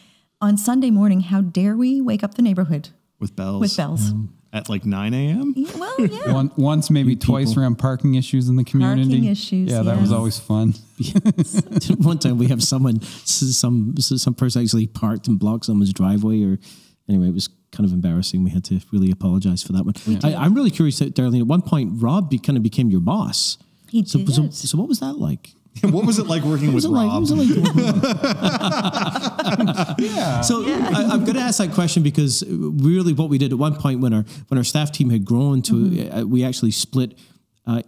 on Sunday morning, how dare we wake up the neighborhood with bells? With bells. At like 9 a.m.? Well, yeah. Once, maybe twice around parking issues in the community. Parking issues, yeah, that was always fun. One time we have some person actually parked and blocked someone's driveway, or anyway, it was kind of embarrassing. We had to really apologize for that one. I'm really curious, Darlene, at one point, Rob kind of became your boss. He did. So what was that like? What was it like working with Rob? What was it like working with Rob? Yeah. So I'm going to ask that question because really what we did at one point when our staff team had grown to, we actually split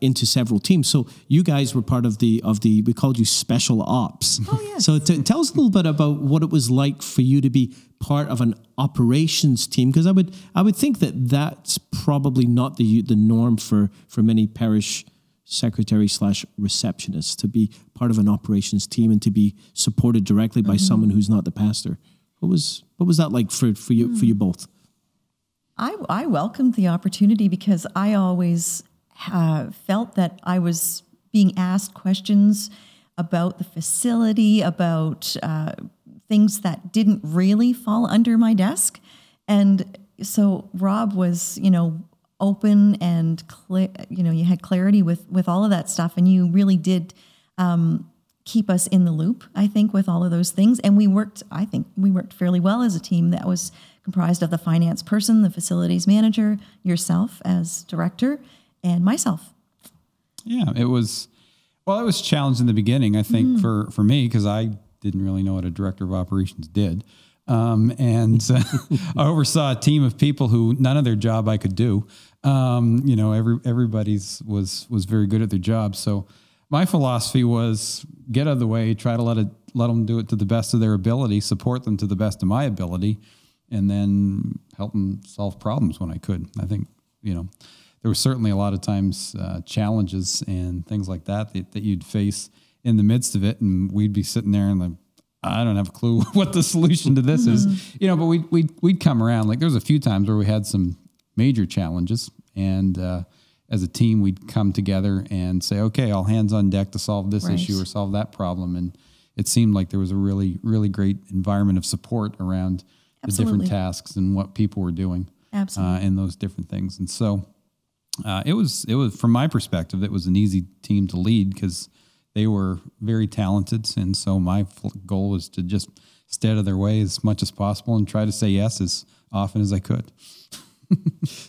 into several teams. So you guys were part of the we called you special ops. Oh, yes. So tell us a little bit about what it was like for you to be part of an operations team, because I would think that that's probably not the norm for many parish secretary / receptionists to be part of an operations team and to be supported directly by someone who's not the pastor. What was that like for you both? I welcomed the opportunity because I always felt that I was being asked questions about the facility, about things that didn't really fall under my desk. And so Rob was, open and you had clarity with all of that stuff, and you really did keep us in the loop, I think, with all of those things. And I think we worked fairly well as a team that was comprised of the finance person, the facilities manager, yourself as director, and myself. Yeah, it was challenged in the beginning, I think, for me, because I didn't really know what a director of operations did. And I oversaw a team of people who none of their job I could do. Everybody's was very good at their job. So my philosophy was get out of the way, try to let them do it to the best of their ability, support them to the best of my ability, and then help them solve problems when I could. I think, there were certainly a lot of times challenges and things like that you'd face in the midst of it. And we'd be sitting there and I don't have a clue what the solution to this is, but we'd come around. Like there was a few times where we had some major challenges, and as a team, we'd come together and say, okay, all hands on deck to solve this issue or solve that problem. And it seemed like there was a really, really great environment of support around the different tasks and what people were doing in those different things. And so it was from my perspective, it was an easy team to lead because they were very talented. And so my goal was to just stay out of their way as much as possible and try to say yes as often as I could.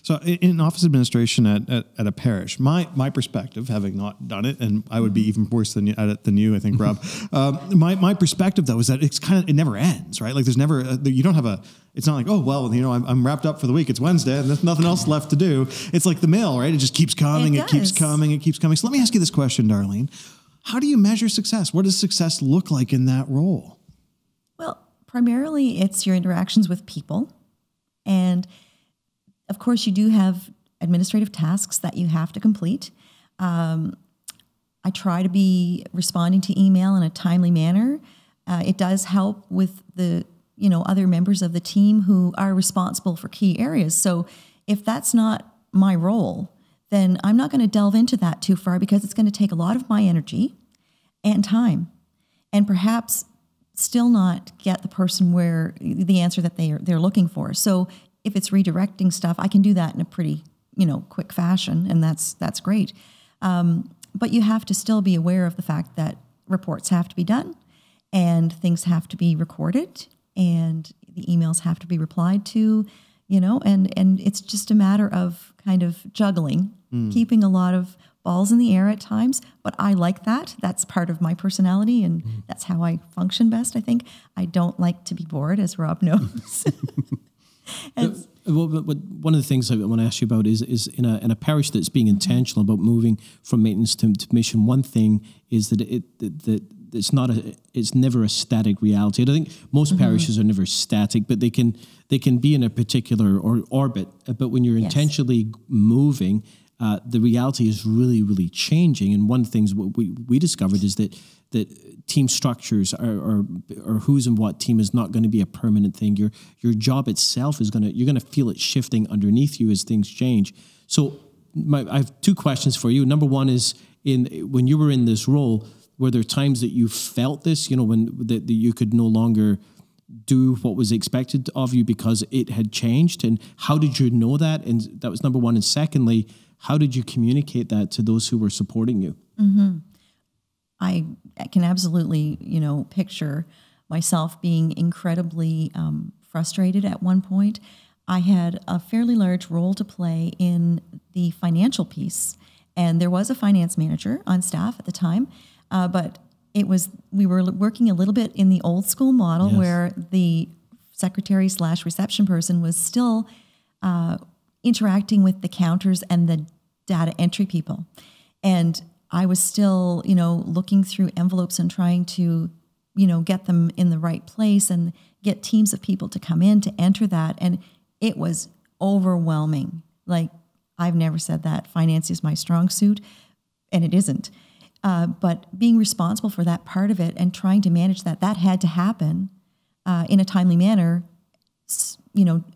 So in office administration at a parish, my perspective, having not done it, and I would be even worse than you, I think, Rob. My perspective though is that it never ends, right? Like there's never you don't have it's not like, oh well, I'm wrapped up for the week. It's Wednesday and there's nothing else left to do. It's like the mail, right? It just keeps coming. It keeps coming. It keeps coming. So let me ask you this question, Darlene: how do you measure success? What does success look like in that role? Well, primarily it's your interactions with people, and of course, you do have administrative tasks that you have to complete. I try to be responding to email in a timely manner. It does help with the other members of the team who are responsible for key areas. So if that's not my role, then I'm not going to delve into that too far because it's going to take a lot of my energy and time, and perhaps still not get the person where the answer that they're looking for. So if it's redirecting stuff, I can do that in a pretty, quick fashion, and that's great. But you have to still be aware of the fact that reports have to be done, and things have to be recorded, and the emails have to be replied to, and it's just a matter of kind of juggling, keeping a lot of balls in the air at times. But I like that. That's part of my personality, and that's how I function best, I think. I don't like to be bored, as Rob knows. One of the things I want to ask you about is in a parish that's being intentional about moving from maintenance to mission. One thing is that it's never a static reality. And I think most parishes are never static, but they can be in a particular orbit. But when you're intentionally moving, the reality is really, really changing. And one of the things we discovered is that team structures or who's in what team is not going to be a permanent thing. Your job itself you're going to feel it shifting underneath you as things change. So I have two questions for you. Number one is when you were in this role, were there times that you felt this, when that you could no longer do what was expected of you because it had changed? And how did you know that? And that was number one. And secondly, how did you communicate that to those who were supporting you? I can absolutely, picture myself being incredibly frustrated at one point. I had a fairly large role to play in the financial piece. And there was a finance manager on staff at the time, but we were working a little bit in the old school model where the secretary/reception person was still interacting with the counters and the data entry people. And I was still, looking through envelopes and trying to, get them in the right place and get teams of people to come in to enter that. And it was overwhelming. Like, I've never said that finance is my strong suit, and it isn't. But being responsible for that part of it and trying to manage that had to happen in a timely manner,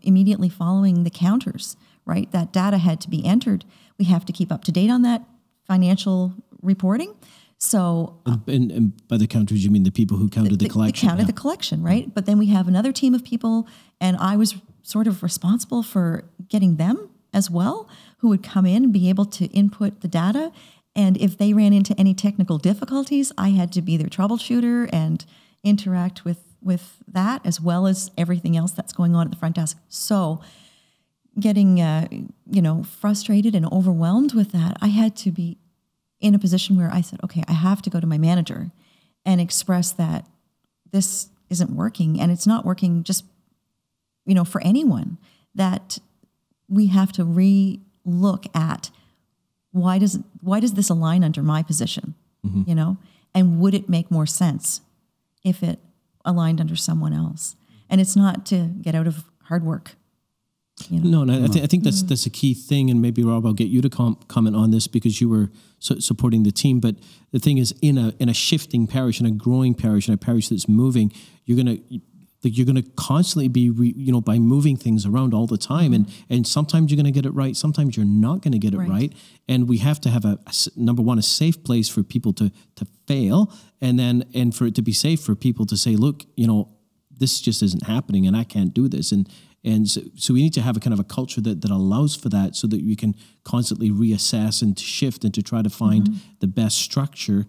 immediately following the counters, right? That data had to be entered. We have to keep up to date on that financial reporting. So, and by the counters, you mean the people who counted the collection? Counted the collection, right? But then we have another team of people, and I was sort of responsible for getting them as well, who would come in and be able to input the data. And if they ran into any technical difficulties, I had to be their troubleshooter and interact with that, as well as everything else that's going on at the front desk. So getting, frustrated and overwhelmed with that, I had to be in a position where I said, okay, I have to go to my manager and express that this isn't working, and it's not working just, for anyone, that we have to re-look at why does this align under my position, and would it make more sense if it aligned under someone else? And it's not to get out of hard work. No, I think that's a key thing, and maybe Rob, I'll get you to comment on this because you were supporting the team. But the thing is, in a shifting parish, in a growing parish, in a parish that's moving, you're gonna constantly be by moving things around all the time, and sometimes you're gonna get it right, sometimes you're not gonna get it right, and we have to have number one, a safe place for people to fail, and for it to be safe for people to say, look, this just isn't happening, and I can't do this, and so we need to have a kind of a culture that allows for that, so that we can constantly reassess and to shift and to try to find the best structure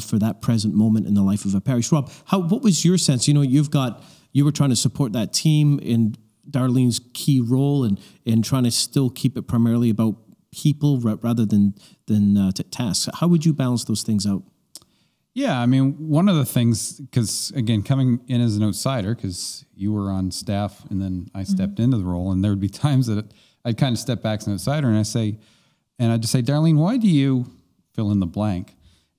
for that present moment in the life of a parish. Rob, what was your sense? You were trying to support that team in Darlene's key role and trying to still keep it primarily about people rather than tasks. How would you balance those things out? Yeah, I mean, one of the things, because again, coming in as an outsider, because you were on staff and then I stepped into the role, and there would be times that I'd kind of step back as an outsider and I'd just say, Darlene, why do you fill in the blank?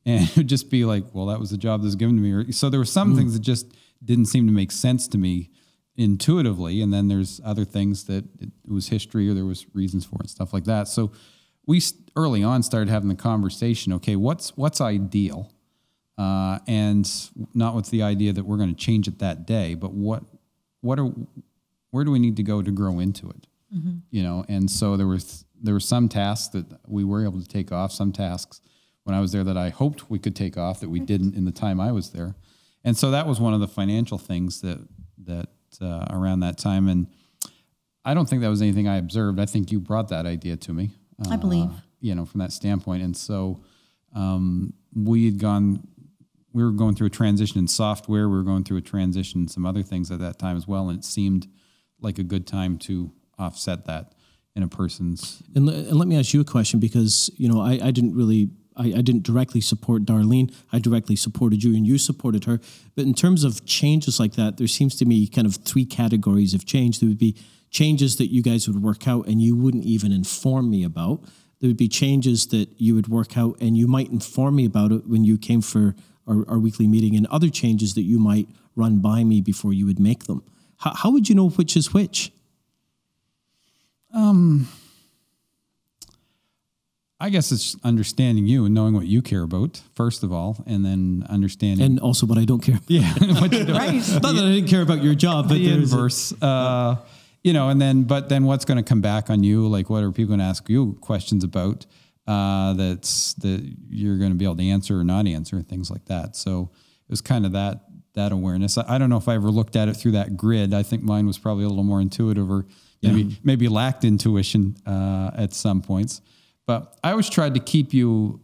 And it would just be like, well, that was the job that was given to me. So there were some things that just didn't seem to make sense to me intuitively. And then there's other things that it was history or there was reasons for it and stuff like that. So we early on started having the conversation, okay, what's ideal? And not with the idea that we're going to change it that day, but where do we need to go to grow into it? And so there were some tasks that we were able to take off, some tasks when I was there that I hoped we could take off that we didn't in the time I was there. And so that was one of the financial things that around that time. And I don't think that was anything I observed. I think you brought that idea to me. I believe. From that standpoint. And so we were going through a transition in software. We were going through a transition in some other things at that time as well. And it seemed like a good time to offset that in a person's. And let me ask you a question, because, I didn't directly support Darlene. I directly supported you and you supported her. But in terms of changes like that, there seems to me kind of three categories of change. There would be changes that you guys would work out and you wouldn't even inform me about. There would be changes that you would work out and you might inform me about it when you came for our weekly meeting, and other changes that you might run by me before you would make them. How would you know which is which? I guess it's understanding you and knowing what you care about, first of all, and then understanding. And also what I don't care about. Yeah. What you don't. Right. Not that I didn't care about your job, but the inverse. But then what's going to come back on you? Like, what are people going to ask you questions about that you're going to be able to answer or not answer, things like that. So it was kind of that awareness. I don't know if I ever looked at it through that grid. I think mine was probably a little more intuitive, or maybe lacked intuition at some points. But I always tried to keep you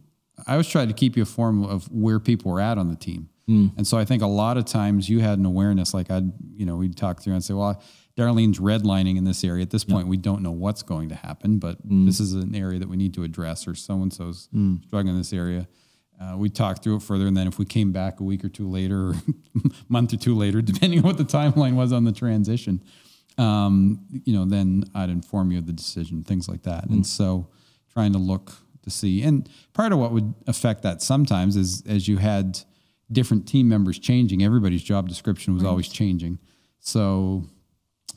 informed of where people were at on the team. And so I think a lot of times you had an awareness, like we'd talk through and say, well, Darlene's redlining in this area. At this point, we don't know what's going to happen, but this is an area that we need to address, or so-and-so's struggling in this area. We talked through it further, and then if we came back a week or two later, or month or two later, depending on what the timeline was on the transition, then I'd inform you of the decision, things like that. And so trying to look to see. And part of what would affect that sometimes is as you had different team members changing, everybody's job description was always changing. So,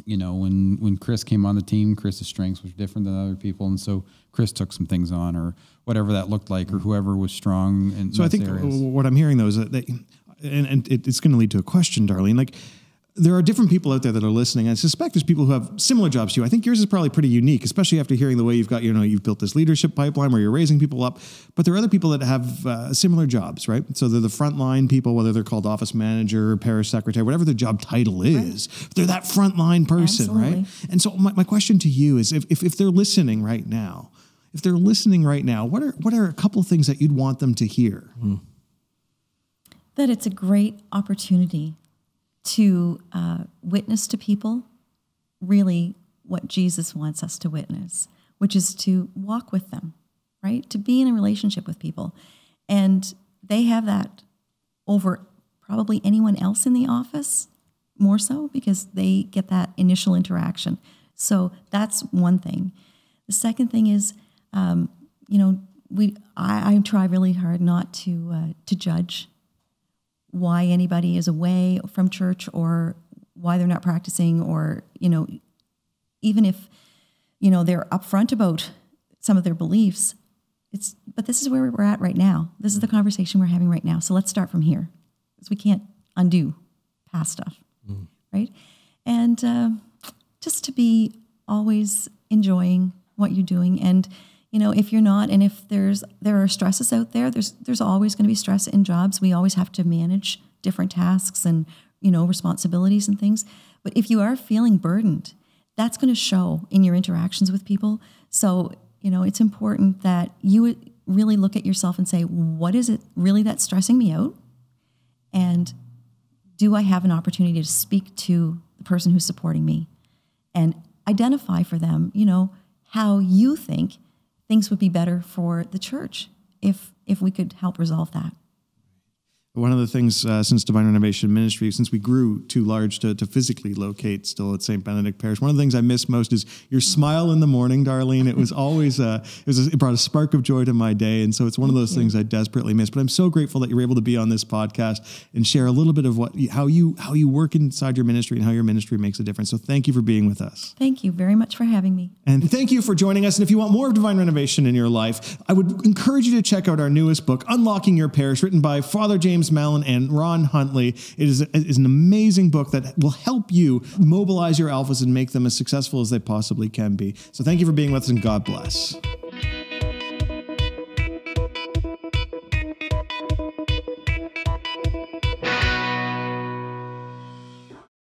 when Chris came on the team, Chris's strengths was different than other people. And so Chris took some things on, or whatever that looked like, or whoever was strong in So I think areas. What I'm hearing, though, is that it's going to lead to a question, Darlene. Like, there are different people out there that are listening. I suspect there's people who have similar jobs to you. I think yours is probably pretty unique, especially after hearing the way you've got, you've built this leadership pipeline where you're raising people up. But there are other people that have similar jobs, right? So they're the frontline people, whether they're called office manager, parish secretary, whatever their job title is. Right. They're that frontline person, Absolutely. right? And so my question to you is, if they're listening right now, what are a couple of things that you'd want them to hear? That it's a great opportunity to witness to people really what Jesus wants us to witness, which is to walk with them, right? To be in a relationship with people. And they have that over probably anyone else in the office, more so because they get that initial interaction. So that's one thing. The second thing is, I try really hard not to judge why anybody is away from church or why they're not practicing, or, even if, they're upfront about some of their beliefs, but this is where we're at right now. This is the conversation we're having right now. So let's start from here, because we can't undo past stuff, right? And just to be always enjoying what you're doing. And, if you're not, and if there are stresses out there, there's always going to be stress in jobs. We always have to manage different tasks and, responsibilities and things. But if you are feeling burdened, that's going to show in your interactions with people. So, it's important that you would really look at yourself and say, what is it really that's stressing me out? And do I have an opportunity to speak to the person who's supporting me and identify for them, how you think things would be better for the church if we could help resolve that. One of the things since Divine Renovation Ministry, since we grew too large to physically locate still at Saint Benedict Parish, one of the things I miss most is your smile in the morning, Darlene. It was always it brought a spark of joy to my day, and so it's one of those things I desperately miss. But I'm so grateful that you're able to be on this podcast and share a little bit of how you work inside your ministry and how your ministry makes a difference. So thank you for being with us. Thank you very much for having me. And thank you for joining us. And if you want more of Divine Renovation in your life, I would encourage you to check out our newest book, Unlocking Your Parish, written by Father James Mallon and Ron Huntley. It is an amazing book that will help you mobilize your alphas and make them as successful as they possibly can be. So thank you for being with us, and God bless.